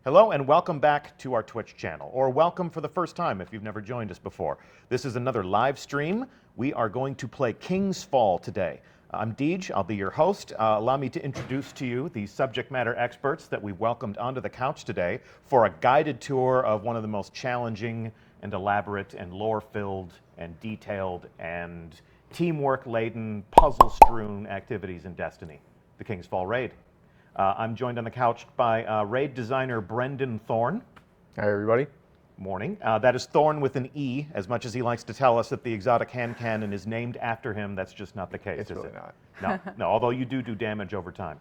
Hello and welcome back to our Twitch channel, or welcome for the first time if you've never joined us before. This is another live stream. We are going to play King's Fall today. I'm Deej, I'll be your host. Allow me to introduce to you the subject matter experts that we've welcomed onto the couch today for a guided tour of one of the most challenging and elaborate and lore-filled and detailed and teamwork-laden, puzzle-strewn activities in Destiny, the King's Fall Raid. I'm joined on the couch by raid designer Brendan Thorne. Hi, everybody. Morning. That is Thorne with an E, as much as he likes to tell us that the exotic hand cannon is named after him. That's just not the case, It's is really it? not. No, although you do damage over time.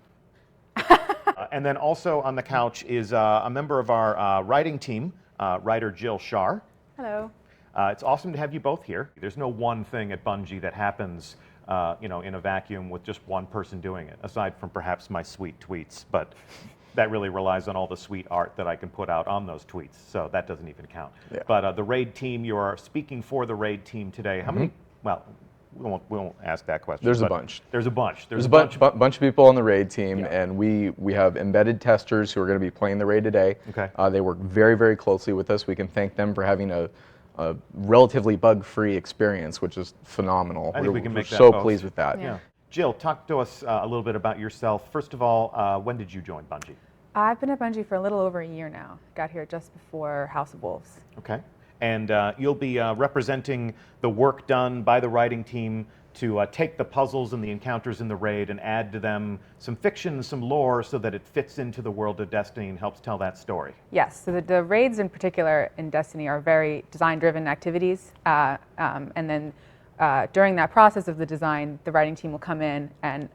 And then also on the couch is a member of our writing team, writer Jill Shar. Hello. It's awesome to have you both here. There's no one thing at Bungie that happens in a vacuum with just one person doing it, aside from perhaps my sweet tweets, but that really relies on all the sweet art that I can put out on those tweets, so that doesn't even count. Yeah. But the raid team, you are speaking for the raid team today. How many? Well, we won't ask that question. There's a bunch. There's a bunch. There's a bunch of people on the raid team, Yeah. and we have embedded testers who are going to be playing the raid today. Okay. They work very, very closely with us. We can thank them for having a relatively bug-free experience, which is phenomenal. I think we can make that so boast. pleased with that. Yeah. Jill, talk to us a little bit about yourself. First of all, when did you join Bungie? I've been at Bungie for a little over a year now. Got here just before House of Wolves. Okay. And you'll be representing the work done by the writing team to take the puzzles and the encounters in the raid and add to them some fiction, some lore, so that it fits into the world of Destiny and helps tell that story. Yes, so the raids in particular in Destiny are very design-driven activities. And then during that process of the design, the writing team will come in and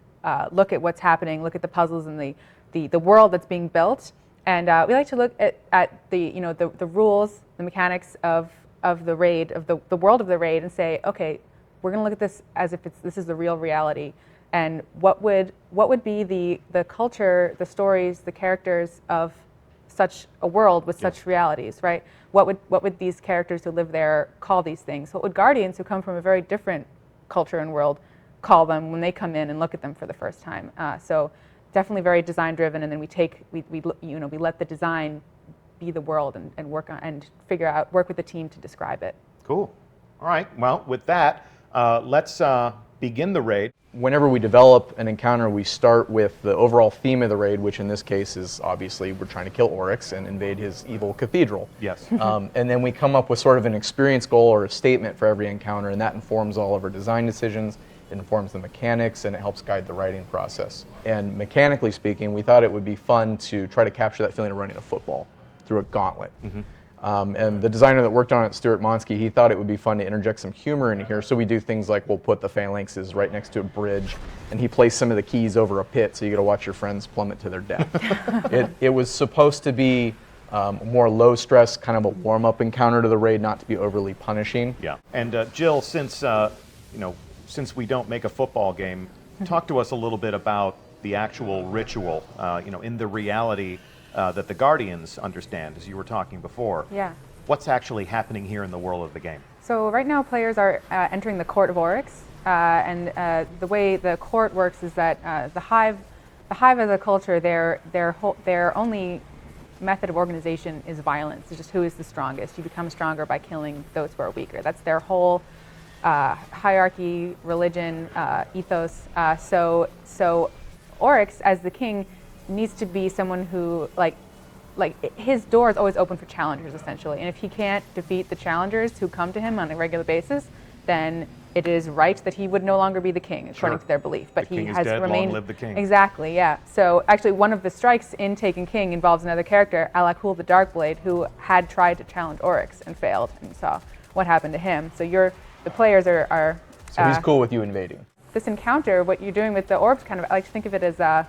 look at what's happening, look at the puzzles and the world that's being built. And we like to look at the rules, the mechanics of the raid, of the world of the raid, and say, okay, we're going to look at this as if this is the real reality, and what would be the culture, the stories, the characters of such a world with such realities, right? What would these characters who live there call these things? What would Guardians who come from a very different culture and world call them when they come in and look at them for the first time? So definitely very design driven, and then we let the design be the world and work with the team to describe it. Cool. All right. Well, with that, let's begin the raid. Whenever we develop an encounter, we start with the overall theme of the raid, which in this case is obviously we're trying to kill Oryx and invade his evil cathedral. Yes. And then we come up with sort of an experience goal or a statement for every encounter, and that informs all of our design decisions, it informs the mechanics, and it helps guide the writing process. And mechanically speaking, we thought it would be fun to try to capture that feeling of running a football through a gauntlet. And the designer that worked on it, Stuart Monsky, he thought it would be fun to interject some humor in here. So we do things like we'll put the phalanxes right next to a bridge, and he placed some of the keys over a pit, so you got to watch your friends plummet to their death. It was supposed to be more low stress, kind of a warm up encounter to the raid, not to be overly punishing. Yeah. And Jill, since we don't make a football game, talk to us a little bit about the actual ritual, in the reality that the Guardians understand, as you were talking before. Yeah. What's actually happening here in the world of the game? So right now players are entering the Court of Oryx, and the way the court works is that the Hive as a culture, their only method of organization is violence. It's just who is the strongest. You become stronger by killing those who are weaker. That's their whole hierarchy, religion, ethos. So Oryx, as the king, needs to be someone who, like his door is always open for challengers, essentially. And if he can't defeat the challengers who come to him on a regular basis, then it is right that he would no longer be the king, according to their belief. But the king he is has dead, remained. long live the king. Exactly, yeah. So actually, one of the strikes in Taken King involves another character, Alakul the Darkblade, who had tried to challenge Oryx and failed, and saw what happened to him. So the players are. So he's cool with you invading. This encounter, what you're doing with the orbs, kind of, I like to think of it as, I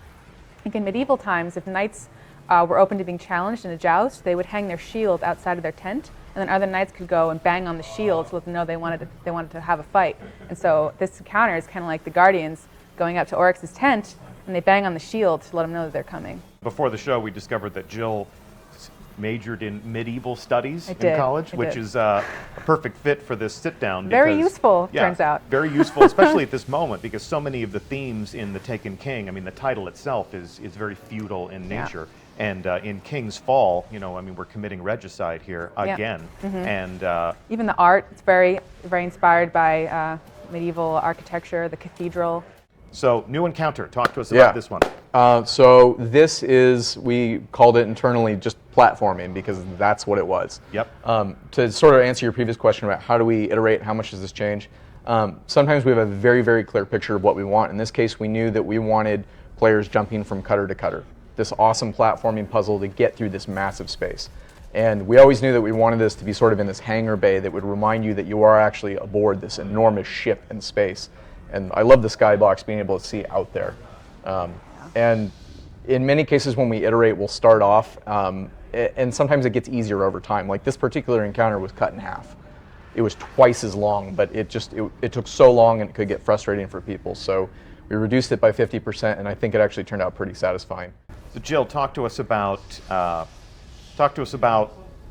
think in medieval times, if knights were open to being challenged in a joust, they would hang their shield outside of their tent, and then other knights could go and bang on the shield to let them know they wanted to have a fight. And so this encounter is kind of like the Guardians going up to Oryx's tent, and they bang on the shield to let them know that they're coming. Before the show, we discovered that Jill majored in medieval studies in did. college, which is a perfect fit for this sit-down. Very useful, turns out. Very useful, especially at this moment, because so many of the themes in The Taken King, I mean, the title itself is very feudal in nature. And in King's Fall, you know, I mean, we're committing regicide here again. And even the art, it's very, very inspired by medieval architecture, the cathedral. so, new encounter. Talk to us about this one. So this is, we called it internally just platforming because that's what it was. Yep. To sort of answer your previous question about how do we iterate, how much does this change? Sometimes we have a very, very clear picture of what we want. In this case, we knew that we wanted players jumping from cutter to cutter. This awesome platforming puzzle to get through this massive space. And we always knew that we wanted this to be sort of in this hangar bay that would remind you that you are actually aboard this enormous ship in space. And I love the skybox being able to see out there. And in many cases when we iterate, we'll start off, and sometimes it gets easier over time. Like this particular encounter was cut in half. It was twice as long, but it took so long and it could get frustrating for people. So we reduced it by 50%, and I think it actually turned out pretty satisfying. So Jill, talk to us about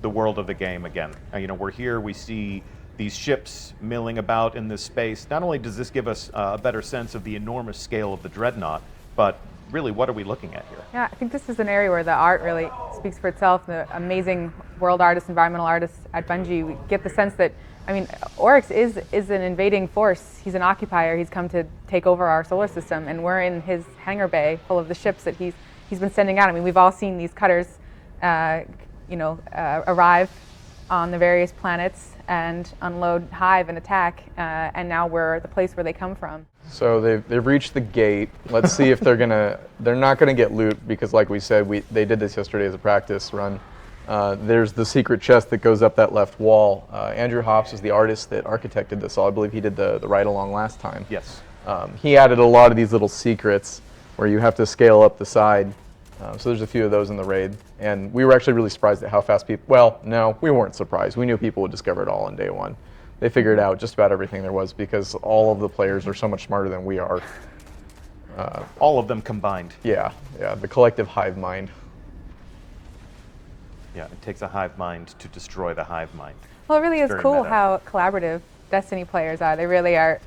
the world of the game again. You know, we're here, we see these ships milling about in this space. Not only does this give us a better sense of the enormous scale of the Dreadnought, but really, what are we looking at here? Yeah, I think this is an area where the art really speaks for itself. The amazing world artists, environmental artists at Bungie, we get the sense that, I mean, Oryx is an invading force. He's an occupier. He's come to take over our solar system, and we're in his hangar bay full of the ships that he's been sending out. I mean, we've all seen these cutters, arrive on the various planets and unload Hive and attack, and now we're the place where they come from. So they've reached the gate. Let's see if they're not gonna get loot because, like we said, they did this yesterday as a practice run. There's the secret chest that goes up that left wall. Andrew Hops is the artist that architected this all. I believe he did the ride along last time. Yes. He added a lot of these little secrets where you have to scale up the side. So there's a few of those in the raid. And we were actually really surprised at how fast people, well, no, we weren't surprised. We knew people would discover it all in day one. They figured out just about everything there was because all of the players are so much smarter than we are. All of them combined. Yeah, the collective hive mind. Yeah, it takes a hive mind to destroy the hive mind. Well, it really is very cool meta. how collaborative Destiny players are. They really are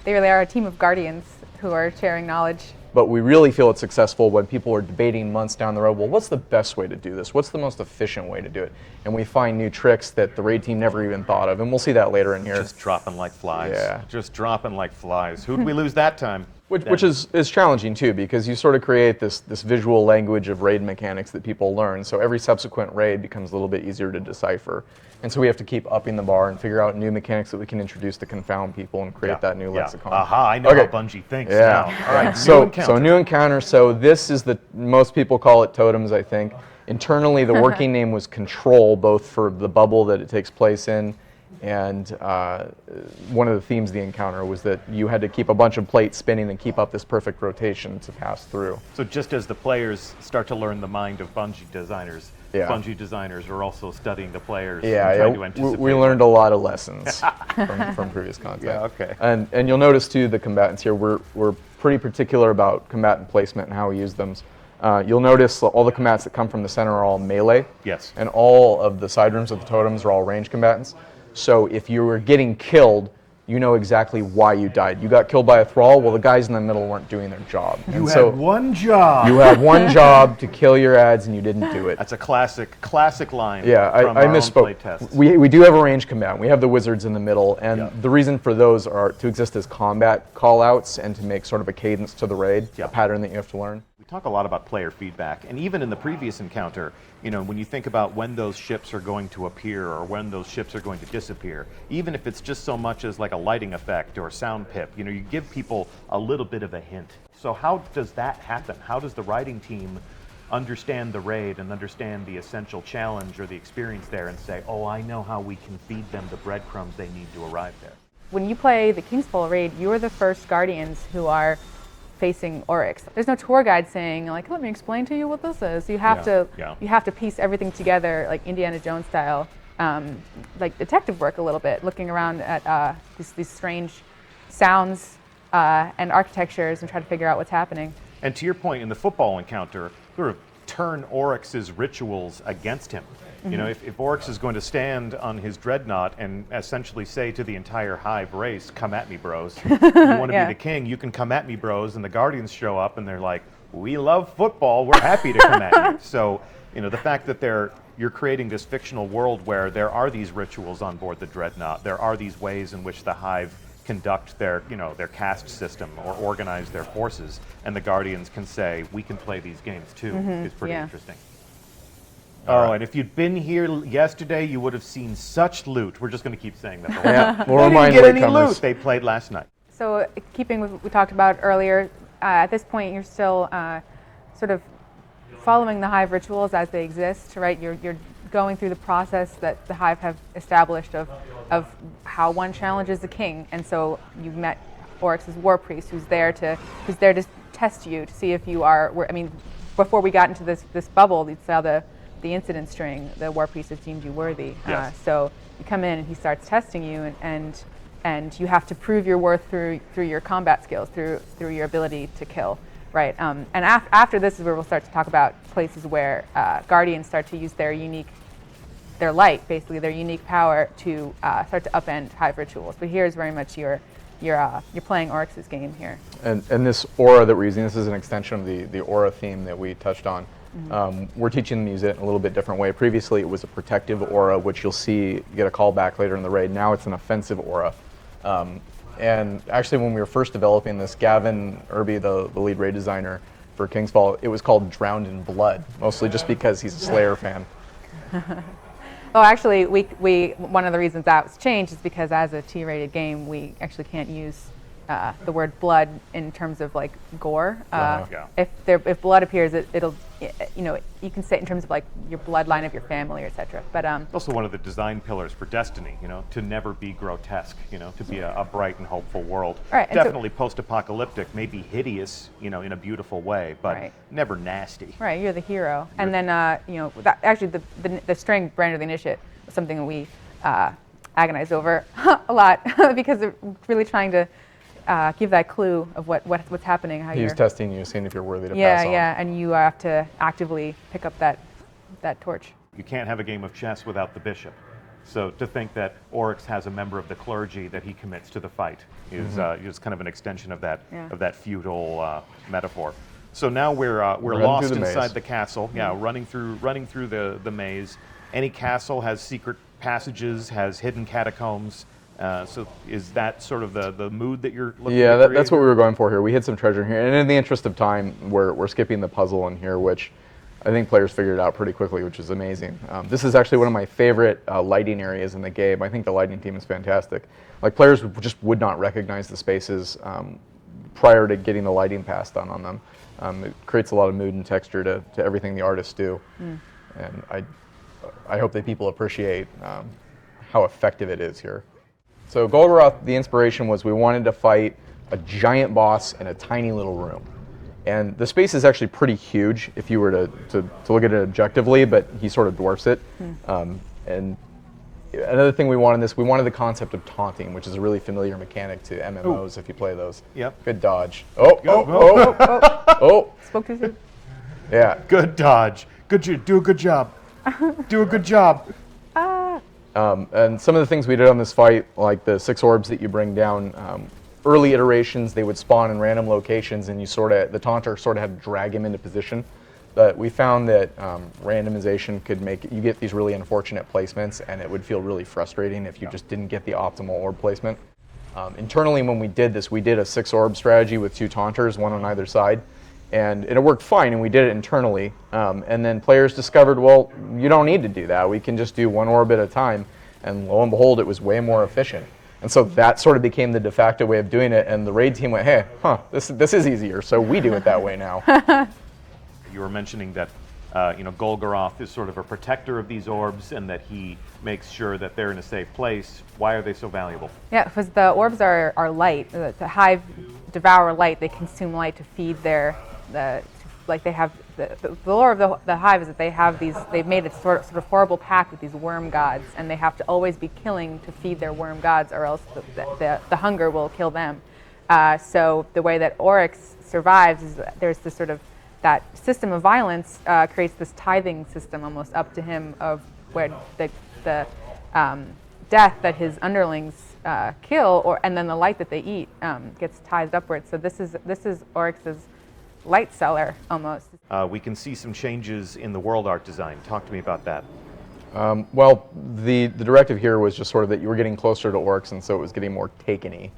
a team of guardians who are sharing knowledge. But we really feel it's successful when people are debating months down the road, well, what's the best way to do this? What's the most efficient way to do it? And we find new tricks that the raid team never even thought of, and we'll see that later in here. Just dropping like flies. Yeah. Just dropping like flies. Who'd we lose that time? Which is challenging too, because you sort of create this visual language of raid mechanics that people learn. So every subsequent raid becomes a little bit easier to decipher. And so we have to keep upping the bar and figure out new mechanics that we can introduce to confound people and create that new lexicon. Aha, I know how Bungie thinks now. All right, So new encounter. new encounter. So this is most people call it totems, I think. Internally, the working name was Control, both for the bubble that it takes place in, and one of the themes of the encounter was that you had to keep a bunch of plates spinning and keep up this perfect rotation to pass through. So just as the players start to learn the mind of Bungie designers, Bungie designers are also studying the players and trying to anticipate. We learned a lot of lessons from previous content. Yeah, okay. And you'll notice too the combatants here, we're pretty particular about combatant placement and how we use them. You'll notice all the combatants that come from the center are all melee. Yes. And all of the side rooms of the totems are all ranged combatants. So if you were getting killed, you know exactly why you died. You got killed by a thrall, well, the guys in the middle weren't doing their job. You had one job. You had one job to kill your ads, and you didn't do it. That's a classic line. Yeah, from I our misspoke. own playtests. We do have a ranged combatant. We have the wizards in the middle, and the reason for those are to exist as combat call-outs and to make sort of a cadence to the raid, a pattern that you have to learn. We talk a lot about player feedback, and even in the previous encounter, you know, when you think about when those ships are going to appear or when those ships are going to disappear, even if it's just so much as like a lighting effect or a sound pip, you know, you give people a little bit of a hint. So how does that happen? How does the writing team understand the raid and understand the essential challenge or the experience there and say, oh, I know how we can feed them the breadcrumbs they need to arrive there? When you play the King's Fall raid, you are the first guardians who are facing Oryx. There's no tour guide saying, like, let me explain to you what this is. You have to piece everything together, like Indiana Jones style, like detective work a little bit, looking around at these strange sounds and architectures and try to figure out what's happening. And to your point, in the football encounter, sort of turn Oryx's rituals against him. You know, if Oryx is going to stand on his dreadnought and essentially say to the entire Hive race, come at me, bros. You want to be the king, you can come at me, bros. And the Guardians show up and they're like, we love football, we're happy to come at you. So, the fact that you're creating this fictional world where there are these rituals on board the Dreadnought, there are these ways in which the Hive conduct their caste system or organize their forces, and the Guardians can say, we can play these games too, is pretty interesting. And if you'd been here yesterday, you would have seen such loot. We're just going to keep saying that. Yeah, we'll They remind didn't get any latecomers. loot. They played last night. So keeping with what we talked about earlier, at this point you're still sort of following the Hive rituals as they exist, right? You're going through the process that the Hive have established of how one challenges the king, and so you've met Oryx's war priest, who's there to test you to see if you are. I mean, before we got into this bubble, you saw the incident string. The war priest has deemed you worthy. Yes. So you come in and he starts testing you, and you have to prove your worth through your combat skills, through your ability to kill. Right, and after this is where we'll start to talk about places where Guardians start to use their light, basically their unique power to start to upend Hive rituals. But here's very much you're playing Oryx's game here. And this aura that we're using, this is an extension of the aura theme that we touched on. We're teaching them to use it in a little bit different way. Previously, it was a protective aura, which you'll see get a call back later in the raid. Now it's an offensive aura. And actually, when we were first developing this, Gavin Irby, the lead raid designer for King's Fall, it was called Drowned in Blood, mostly just because he's a Slayer fan. Oh, actually, we one of the reasons that was changed is because as a T-rated game, we actually can't use the word blood in terms of like gore. Yeah. If blood appears, it'll you can say it in terms of like your bloodline of your family, etc. But Also one of the design pillars for Destiny, to never be grotesque, to be a bright and hopeful world. Right, and so- Definitely post-apocalyptic, maybe hideous, in a beautiful way, but Right. never nasty. right, you're the hero. And then that, actually the string Brand of the Initiate was something that we agonized over a lot because they're really trying to give that clue of what's happening. How He's you're testing you, seeing if you're worthy to pass on. yeah, and you have to actively pick up that torch. You can't have a game of chess without the bishop. So to think that Oryx has a member of the clergy that he commits to the fight is kind of an extension of that Yeah. feudal metaphor. So now we're Running lost through the inside maze. the castle. Yeah, running through the maze. Any castle has secret passages, has hidden catacombs. So is that sort of the mood that you're looking Yeah, to create that's what here? we were going for here. We hid some treasure here, and in the interest of time, we're skipping the puzzle in here, which I think players figured out pretty quickly, which is amazing. This is actually one of my favorite lighting areas in the game. I think the lighting team is fantastic. Like, players just would not recognize the spaces prior to getting the lighting passed on them. It creates a lot of mood and texture to everything the artists do, and I hope that people appreciate how effective it is here. So Golgoroth, the inspiration was we wanted to fight a giant boss in a tiny little room. And the space is actually pretty huge if you were to look at it objectively, but he sort of dwarfs it. And another thing we wanted the concept of taunting, which is a really familiar mechanic to MMOs if you play those. Yep. Good dodge. Oh. Spoke too soon. Yeah. Good dodge. Do a good job. Do a good job. And some of the things we did on this fight, like the 6 orbs that you bring down, early iterations, they would spawn in random locations, and the taunter sort of had to drag him into position. But we found that randomization could make you get these really unfortunate placements, and it would feel really frustrating if you just didn't get the optimal orb placement. Internally, when we did this, we did a 6 orb strategy with 2 taunters, one on either side. And it worked fine, and we did it internally. And then players discovered, well, you don't need to do that. We can just do 1 orb at a time. And lo and behold, it was way more efficient. And so that sort of became the de facto way of doing it. And the raid team went, hey, this is easier. So we do it that way now. You were mentioning that Golgoroth is sort of a protector of these orbs, and that he makes sure that they're in a safe place. Why are they so valuable? Yeah, because the orbs are light. The Hive devour light. They consume light to feed they have the lore of the Hive is that they've made a sort of horrible pact with these worm gods, and they have to always be killing to feed their worm gods, or else the hunger will kill them. So the way that Oryx survives is that there's this sort of that system of violence creates this tithing system almost up to him of where the death that his underlings kill, and then the light that they eat gets tithed upwards. So this is Oryx's light seller almost. We can see some changes in the world art design. Talk to me about that. Well, the directive here was just sort of that you were getting closer to orcs, and so it was getting more Taken-y.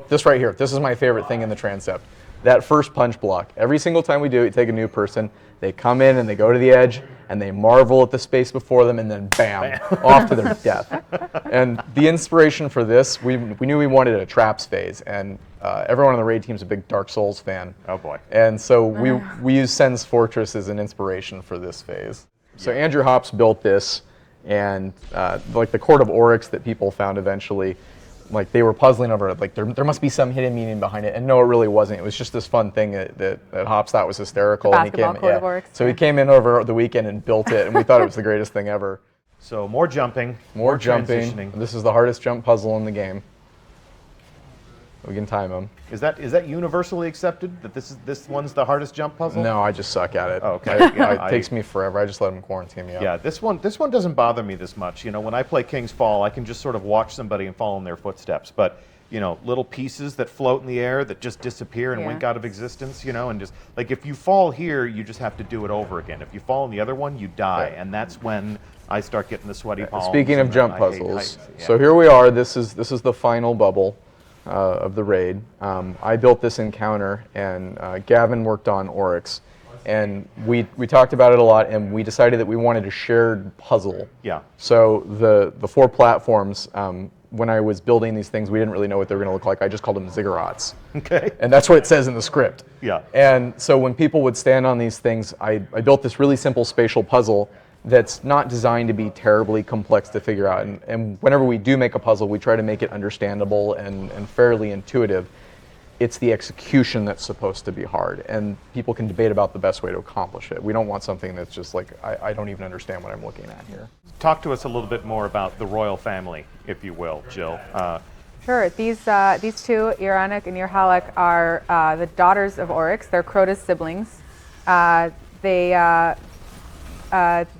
This right here, this is my favorite thing in the transept. That first punch block. Every single time we do it, you take a new person, they come in and they go to the edge, and they marvel at the space before them, and then bam, off to their death. And the inspiration for this, we knew we wanted a traps phase, and everyone on the raid team's a big Dark Souls fan. Oh boy. And so we used Sen's Fortress as an inspiration for this phase. So Andrew Hops built this, and like the Court of Oryx that people found eventually, like they were puzzling over it, like there must be some hidden meaning behind it, and no, it really wasn't. It was just this fun thing that Hops thought was hysterical. The and he basketball came, Court of Oryx. So he came in over the weekend and built it, and we thought it was the greatest thing ever. So more jumping, More jumping. transitioning. This is the hardest jump puzzle in the game. We can time him. Is that universally accepted that this one's the hardest jump puzzle? No, I just suck at it. Oh, okay. It takes me forever. I just let him quarantine me up. Yeah, this one doesn't bother me this much. You know, when I play King's Fall, I can just sort of watch somebody and follow in their footsteps. But you know, little pieces that float in the air that just disappear and wink out of existence. You know, and just like if you fall here, you just have to do it over again. If you fall in the other one, you die, and that's when I start getting the sweaty palms. Speaking of and jump I hate puzzles, heights. Yeah. so here we are. This is the final bubble of the raid. I built this encounter, and Gavin worked on Oryx, and we talked about it a lot, and we decided that we wanted a shared puzzle. Yeah. So the 4 platforms. When I was building these things, we didn't really know what they were going to look like. I just called them ziggurats. Okay. And that's what it says in the script. Yeah. And so when people would stand on these things, I built this really simple spatial puzzle that's not designed to be terribly complex to figure out. And whenever we do make a puzzle, we try to make it understandable and fairly intuitive. It's the execution that's supposed to be hard. And people can debate about the best way to accomplish it. We don't want something that's just like, I don't even understand what I'm looking at here. Talk to us a little bit more about the royal family, if you will, Jill. Sure. These two, Iranik and Irhalak, are the daughters of Oryx. They're Crota's siblings.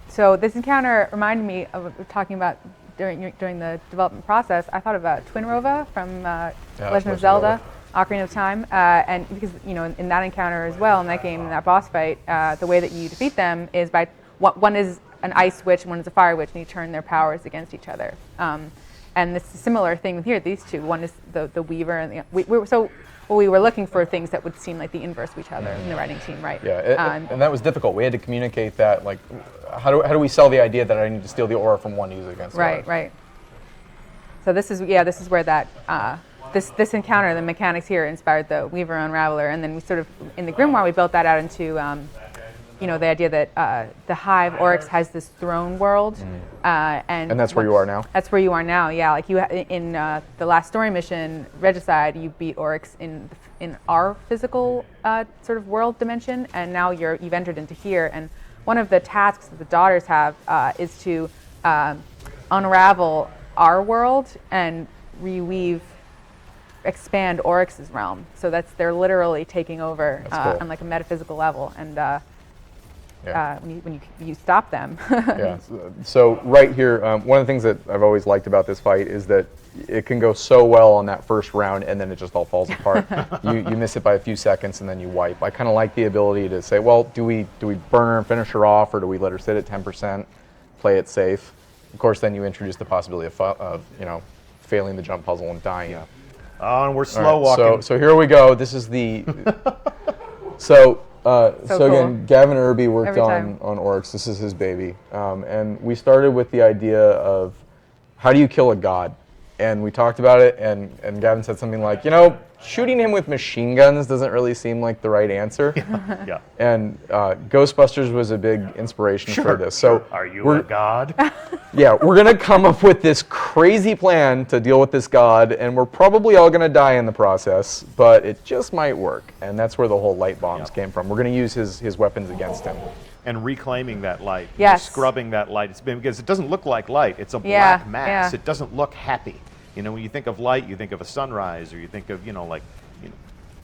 So this encounter reminded me of talking about during the development process. I thought about Twinrova from Legend of Zelda, Ocarina of Time, and because in that encounter as well, in that game, in that boss fight, the way that you defeat them is by one is an ice witch and one is a fire witch, and you turn their powers against each other. And this is a similar thing here. These two, one is the Weaver, and we were looking for things that would seem like the inverse of each other in the writing team, right? Yeah, and that was difficult. We had to communicate that, like, how do we sell the idea that I need to steal the aura from one to use it against the other? Right. So this is where that this encounter, the mechanics here, inspired the Weaver Unraveler, and then we sort of in the Grimoire we built that out into the idea that the Hive Oryx has this throne world, and that's where you are now. That's where you are now. Yeah, like in the last story mission, Regicide, you beat Oryx in our physical sort of world dimension, and now you've entered into here. And one of the tasks that the daughters have is to unravel our world and expand Oryx's realm. So they're literally taking over cool. on like a metaphysical level, and when you stop them. Yeah. So right here, one of the things that I've always liked about this fight is that it can go so well on that first round, and then it just all falls apart. You miss it by a few seconds, and then you wipe. I kind of like the ability to say, well, do we burn her and finish her off, or do we let her sit at 10%, play it safe? Of course, then you introduce the possibility of failing the jump puzzle and dying. Yeah. Oh, and we're slow walking. So here we go. This is the so cool. again, Gavin Irby worked Every time. on Oryx. This is his baby, and we started with the idea of how do you kill a god, and we talked about it, and Gavin said something like, shooting him with machine guns doesn't really seem like the right answer. Yeah. And Ghostbusters was a big inspiration for this. So are you a god? yeah, we're going to come up with this crazy plan to deal with this god, and we're probably all going to die in the process, but it just might work. And that's where the whole light bombs came from. We're going to use his weapons against him. And reclaiming that light. Yes. Scrubbing that light. Because it doesn't look like light. It's a black mass. Yeah. It doesn't look happy. When you think of light, you think of a sunrise, or you think of,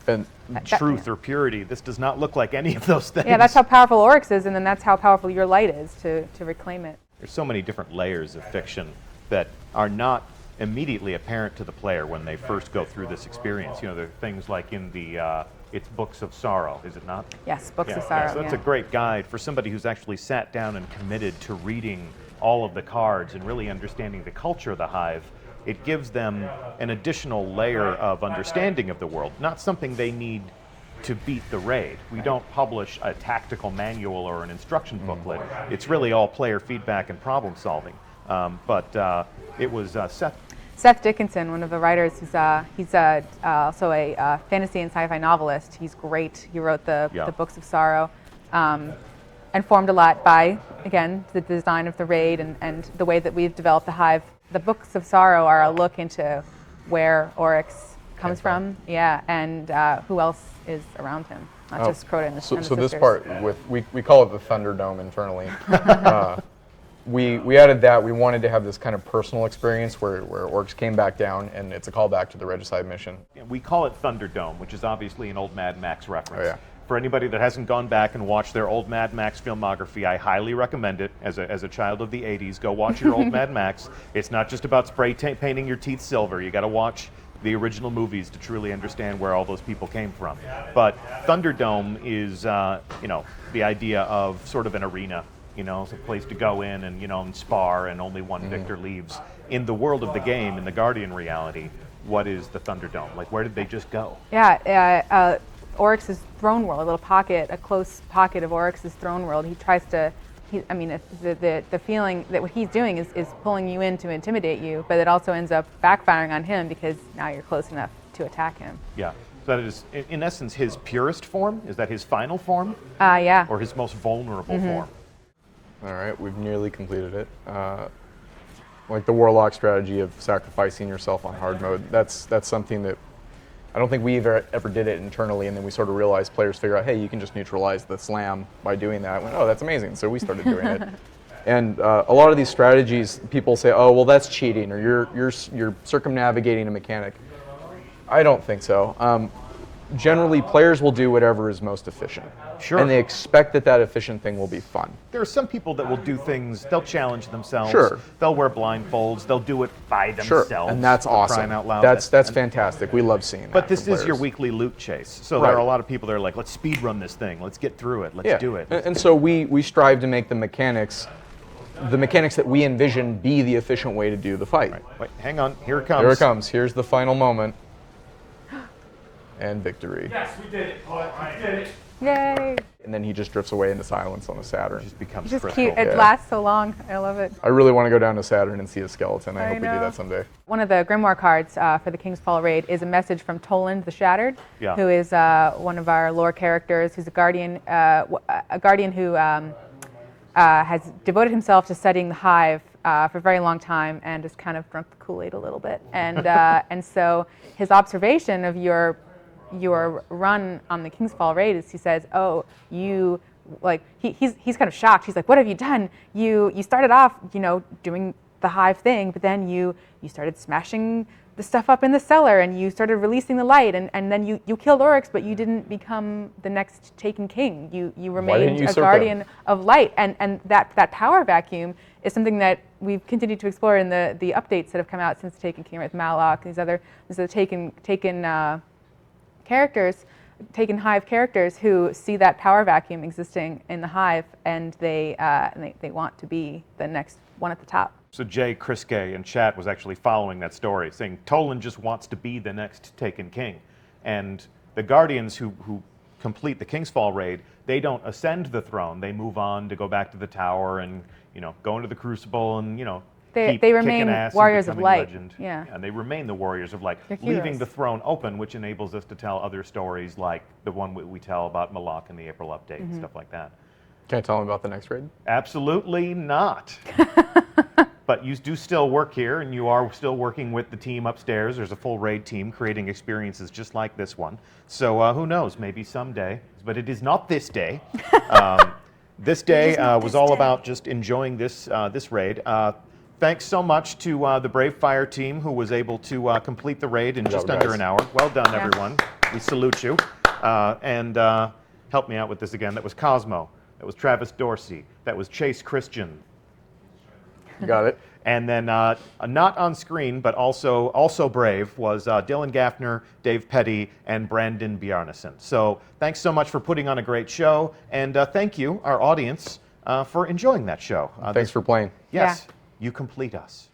And truth or purity. This does not look like any of those things. Yeah, that's how powerful Oryx is, and then that's how powerful your light is to reclaim it. There's so many different layers of fiction that are not immediately apparent to the player when they first go through this experience. There are things like in the It's Books of Sorrow, is it not? Yes, Books of Yeah, Sorrow. so that's a great guide for somebody who's actually sat down and committed to reading all of the cards and really understanding the culture of the Hive. It gives them an additional layer of understanding of the world, not something they need to beat the raid. We don't publish a tactical manual or an instruction booklet. It's really all player feedback and problem solving. But it was Seth Dickinson, one of the writers, he's also a fantasy and sci-fi novelist. He's great. He wrote the Books of Sorrow, informed a lot by, again, the design of the raid and the way that we've developed the Hive. The Books of Sorrow are a look into where Oryx comes from, and who else is around him, not just Crota and the So sisters. this part, we call it the Thunderdome internally. We added that. We wanted to have this kind of personal experience where orcs came back down, and it's a callback to the Regicide mission. we call it Thunderdome, which is obviously an old Mad Max reference. Oh, yeah. For anybody that hasn't gone back and watched their old Mad Max filmography, I highly recommend it. As a child of the 80s, go watch your old Mad Max. It's not just about painting your teeth silver. You got to watch the original movies to truly understand where all those people came from. But Thunderdome is, the idea of sort of an arena. It's a place to go in and spar, and only one victor leaves. In the world of the game, in the Guardian reality, what is the Thunderdome? Like, where did they just go? Yeah, Oryx's throne world, a close pocket of Oryx's throne world. He tries to, the feeling that what he's doing is pulling you in to intimidate you, but it also ends up backfiring on him because now you're close enough to attack him. Yeah. So that is, in essence, his purest form? Is that his final form? Yeah. Or his most vulnerable form? All right, we've nearly completed it. Like the Warlock strategy of sacrificing yourself on hard mode, that's something that I don't think we ever did it internally, and then we sort of realized players figure out, hey, you can just neutralize the slam by doing that. I went, oh, that's amazing. So we started doing it. And a lot of these strategies, people say, oh, well, that's cheating, or you're circumnavigating a mechanic. I don't think so. Generally, players will do whatever is most efficient. Sure. And they expect that efficient thing will be fun. There are some people that will do things, they'll challenge themselves. Sure. They'll wear blindfolds. They'll do it by Sure, themselves. and that's for awesome. crying out loud. That's fantastic. We love seeing that. But this from is your players. weekly loot chase. So Right. there are a lot of people that are like, let's speed run this thing. Let's get through it. Let's do it. And so we strive to make the mechanics that we envision be the efficient way to do the fight. Wait, hang on. Here it comes. Here it comes. Here's the final moment. And victory. Yes, we did it. We did it. Yay! And then he just drifts away into silence on a Saturn. Just becomes It's just crystal. cute. It Yeah. lasts so long. I love it. I really want to go down to Saturn and see a skeleton. I hope we do know. that someday. One of the Grimoire cards for the King's Fall raid is a message from Toland the Shattered, Yeah. who is one of our lore characters, who's a guardian who has devoted himself to studying the Hive for a very long time and has kind of drunk the Kool-Aid a little bit. And and so his observation of your run on the King's Fall raid is he says, oh, you, like, he's kind of shocked. He's like, what have you done? You started off, doing the Hive thing, but then you started smashing the stuff up in the cellar and you started releasing the light and then you killed Oryx, but you didn't become the next Taken King. You remained a guardian of light. And that power vacuum is something that we've continued to explore in the updates that have come out since Taken King, with Malok, these other Taken characters, Taken Hive characters who see that power vacuum existing in the Hive, and they want to be the next one at the top. So Jay Kriske in chat was actually following that story, saying Toland just wants to be the next Taken King. And the Guardians who complete the King's Fall raid, they don't ascend the throne. They move on to go back to the tower and, go into the Crucible and, They keep remain kicking ass and warriors of becoming light. legend. Yeah. And they remain the warriors of light, They're leaving heroes. the throne open, which enables us to tell other stories like the one we tell about Malak in the April update and stuff like that. Can I tell him about the next raid? Absolutely not. But you do still work here, and you are still working with the team upstairs. There's a full raid team creating experiences just like this one. So who knows, maybe someday. But it is not this day. This day was all about just enjoying this raid. Thanks so much to the Brave Fire team who was able to complete the raid in just under guys. an hour. Well done, everyone. We salute you. And help me out with this again. That was Cosmo. That was Travis Dorsey. That was Chase Christian. Got it. And then not on screen, but also brave, was Dylan Gaffner, Dave Petty, and Brandon Bjarnason. So thanks so much for putting on a great show, and thank you, our audience, for enjoying that show. Thanks for playing. Yes, you complete us.